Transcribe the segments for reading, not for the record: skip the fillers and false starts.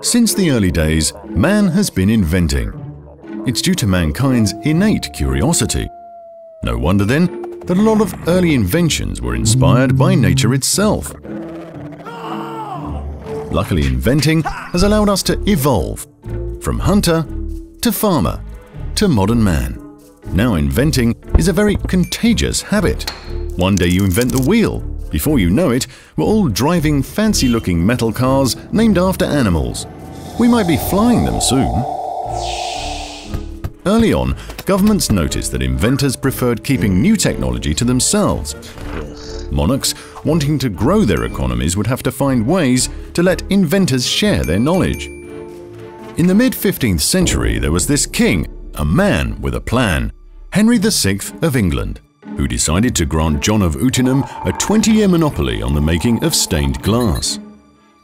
Since the early days, man has been inventing. It's due to mankind's innate curiosity. No wonder then that a lot of early inventions were inspired by nature itself. Luckily, inventing has allowed us to evolve from hunter to farmer to modern man. Now inventing is a very contagious habit. One day you invent the wheel. Before you know it, we're all driving fancy-looking metal cars named after animals. We might be flying them soon. Early on, governments noticed that inventors preferred keeping new technology to themselves. Monarchs, wanting to grow their economies, would have to find ways to let inventors share their knowledge. In the mid-15th century, there was this king, a man with a plan, Henry VI of England, who decided to grant John of Utenham a 20-year monopoly on the making of stained glass.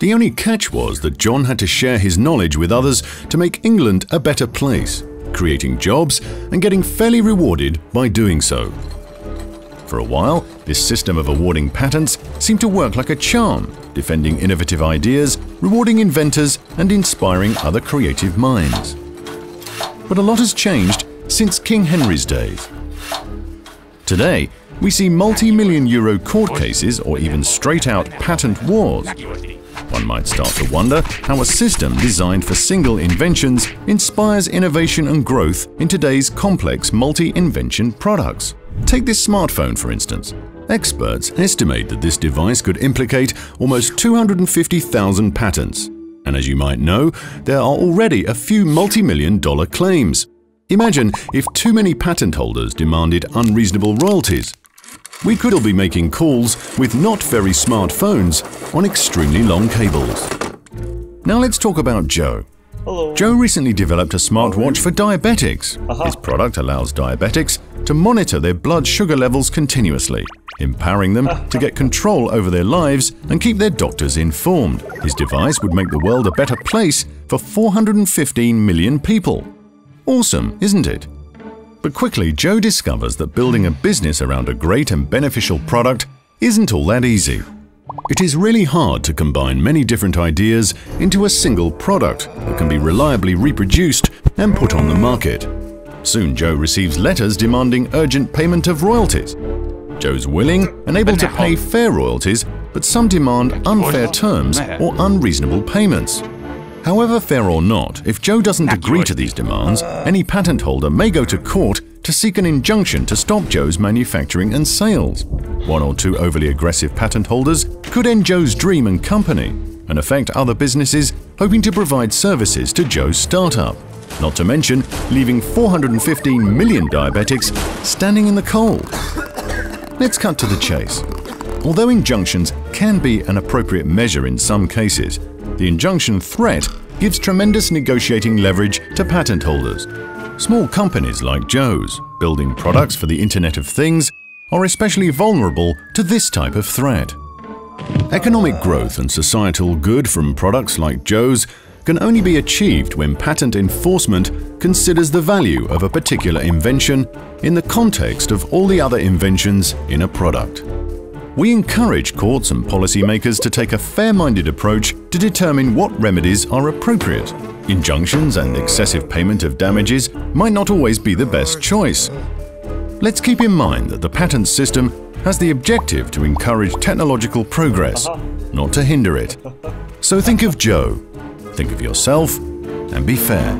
The only catch was that John had to share his knowledge with others to make England a better place, creating jobs and getting fairly rewarded by doing so. For a while, this system of awarding patents seemed to work like a charm, defending innovative ideas, rewarding inventors, and inspiring other creative minds. But a lot has changed since King Henry's days. Today, we see multi-million euro court cases or even straight-out patent wars. One might start to wonder how a system designed for single inventions inspires innovation and growth in today's complex multi-invention products. Take this smartphone, for instance. Experts estimate that this device could implicate almost 250,000 patents. And as you might know, there are already a few multi-million-dollar claims. Imagine if too many patent holders demanded unreasonable royalties. We could all be making calls with not very smart phones on extremely long cables. Now let's talk about Joe. Hello. Joe recently developed a smartwatch for diabetics. His product allows diabetics to monitor their blood sugar levels continuously, empowering them to get control over their lives and keep their doctors informed. His device would make the world a better place for 415 million people. Awesome, isn't it? But quickly, Joe discovers that building a business around a great and beneficial product isn't all that easy. It is really hard to combine many different ideas into a single product that can be reliably reproduced and put on the market. Soon, Joe receives letters demanding urgent payment of royalties. Joe's willing and able to pay fair royalties, but some demand unfair terms or unreasonable payments. However fair or not, if Joe doesn't agree to these demands, any patent holder may go to court to seek an injunction to stop Joe's manufacturing and sales. One or two overly aggressive patent holders could end Joe's dream and company and affect other businesses hoping to provide services to Joe's startup. Not to mention leaving 415 million diabetics standing in the cold. Let's cut to the chase. Although injunctions can be an appropriate measure in some cases, the injunction threat gives tremendous negotiating leverage to patent holders. Small companies like Joe's, building products for the Internet of Things, are especially vulnerable to this type of threat. Economic growth and societal good from products like Joe's can only be achieved when patent enforcement considers the value of a particular invention in the context of all the other inventions in a product. We encourage courts and policymakers to take a fair-minded approach to determine what remedies are appropriate. Injunctions and excessive payment of damages might not always be the best choice. Let's keep in mind that the patent system has the objective to encourage technological progress, not to hinder it. So think of Joe, think of yourself, and be fair.